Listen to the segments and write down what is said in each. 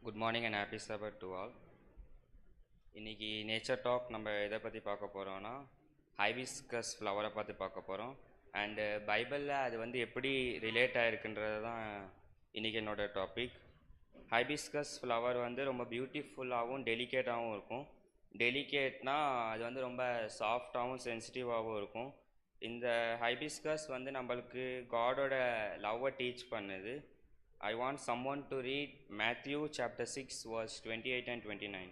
Good morning and happy suffer to all. இன்றைக்கி nature talk நம்ம எதை பற்றி பார்க்க போகிறோன்னா ஹைபிஸ்கஸ் ஃப்ளவரை பற்றி பார்க்க போகிறோம். அண்டு பைபிளில் அது வந்து எப்படி ரிலேட் ஆகிருக்குன்றது தான் இன்றைக்கி என்னோட டாபிக். ஹைபிஸ்கஸ் ஃப்ளவர் வந்து ரொம்ப பியூட்டிஃபுல்லாகவும் டெலிகேட்டாகவும் இருக்கும். டெலிகேட்னால் அது வந்து ரொம்ப சாஃப்டாகவும் சென்சிட்டிவாகவும் இருக்கும். இந்த ஹைபிஸ்கஸ் வந்து நம்மளுக்கு காடோட லவ்வை டீச் பண்ணுது. I want someone to read Matthew chapter 6 verse 28 and 29.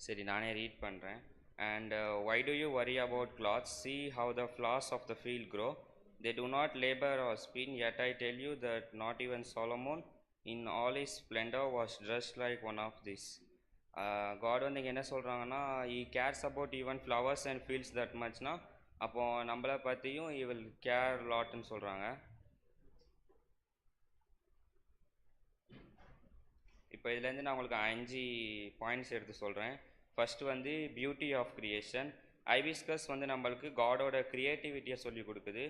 சரி, நானே ரீட் பண்ணுறேன். And why do you worry about clothes? See how the flowers of the field grow. They do not labor or spin, yet I tell you that not even Solomon in all his splendor was dressed like one of these. God வந்து இங்கே என்ன சொல்கிறாங்கன்னா, he cares about even flowers and fields that மச்னா, அப்போது நம்மளை பற்றியும் he will care லாட்னு சொல்கிறாங்க. இப்போ இதுலேருந்து நான் உங்களுக்கு 5 பாயிண்ட்ஸ் எடுத்து சொல்கிறேன். ஃபஸ்ட்டு வந்து பியூட்டி ஆஃப் கிரியேஷன். ஹைபிஸ்கஸ் வந்து நம்மளுக்கு காடோட க்ரியேட்டிவிட்டியை சொல்லி கொடுக்குது.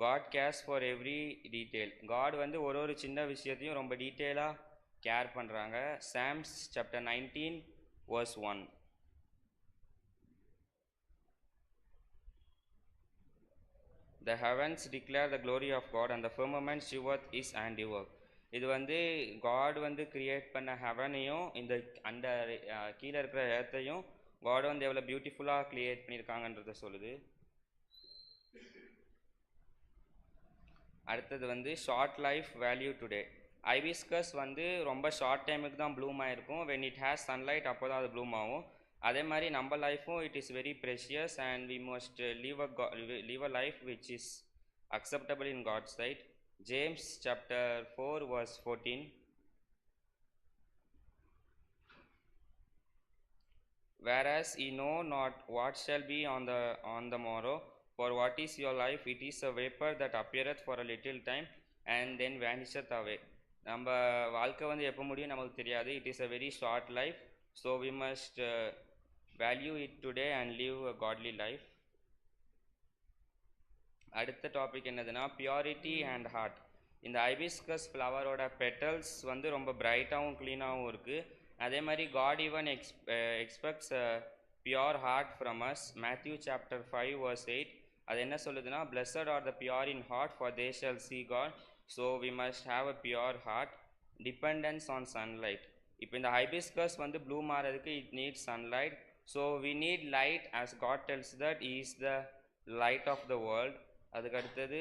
God cares for every detail. God வந்து ஒரு சின்ன விஷயத்தையும் ரொம்ப டீட்டெயிலாக கேர் பண்ணுறாங்க. Psalms chapter 19 verse 1. The heavens declare the glory of God and the firmament sheweth his handiwork. இது வந்து காட் வந்து கிரியேட் பண்ண ஹெவனையும் இந்த அந்த கீழே இருக்கிற எர்த்தையும் காட் வந்து எவ்வளோ பியூட்டிஃபுல்லாக கிரியேட் பண்ணியிருக்காங்கன்றத சொல்லுது. அடுத்தது வந்து short life value today. Hibiscus வந்து ரொம்ப ஷார்ட் டைமுக்கு தான் ப்ளூம் ஆகிருக்கும். வென் இட் ஹேஸ் சன்லைட் அப்போ தான் அது ப்ளூம் ஆகும். அதே மாதிரி நம்ம லைஃப்பும் it is very precious and we must leave a life which is acceptable in God sight. James chapter 4 verse 14. Whereas ye know not what shall be on the morrow, for what is your life? It is a vapor that appeareth for a little time and then vanisheth away. நம்ம வாழ்க்கை வந்து எப்போ முடியும் நமக்கு தெரியாது. It is a very short life. So we must value it today and leave a godly life. அடுத்த topic என்னதுன்னா purity and heart. இந்த ஹைபிஸ்கஸ் ஃப்ளவரோட பெட்டல்ஸ் வந்து ரொம்ப பிரைட்டாகவும் க்ளீனாகவும் இருக்குது. அதே மாதிரி God even expects pure heart from us. Matthew chapter 5 verse 8. அது என்ன சொல்லுதுன்னா, blessed are the pure in heart for they shall see God. So we must have a pure heart. Dependence on sunlight. இப்போ இந்த hibiscus வந்து bloom ஆகிறதுக்கு it needs sunlight. So we need light as God tells that is the light of the world. அதுக்கு அடுத்தது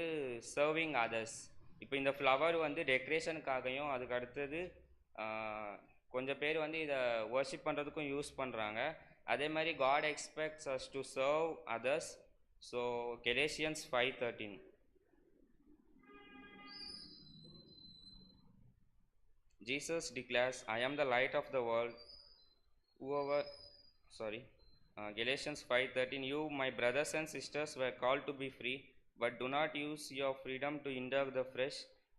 serving others. இப்போ இந்த flower வந்து டெக்கரேஷனுக்காகவும் அதுக்கு அடுத்தது கொஞ்சம் பேர் வந்து இதை வர்ஷிப் பண்ணுறதுக்கும் யூஸ் பண்ணுறாங்க. அதே மாதிரி God expects us to serve others. So Galatians 5:13. Jesus declares, I am the light of the world. Galatians 5:13. You, my brothers and sisters, were called to be free, but do not use your freedom to indulge the flesh.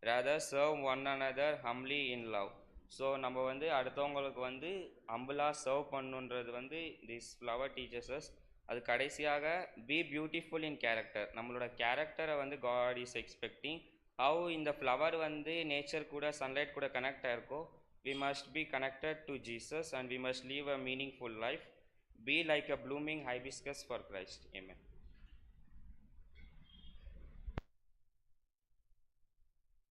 Rather serve one another humbly in love. So நம்ம வந்து அடுத்தவங்களுக்கு வந்து ஹம்பிளாக serve பண்ணுன்றது வந்து this flower டீச்சர்ஸஸ். அது கடைசியாக B beautiful இன் character. நம்மளோட கேரக்டரை வந்து காட் இஸ் எக்ஸ்பெக்டிங். ஹவு இந்த ஃப்ளவர் வந்து நேச்சர் கூட சன்லைட் கூட கனெக்ட் ஆகிருக்கோ, we must be connected to Jesus and we must leave a meaningful life. Be like a blooming hibiscus for Christ. Amen.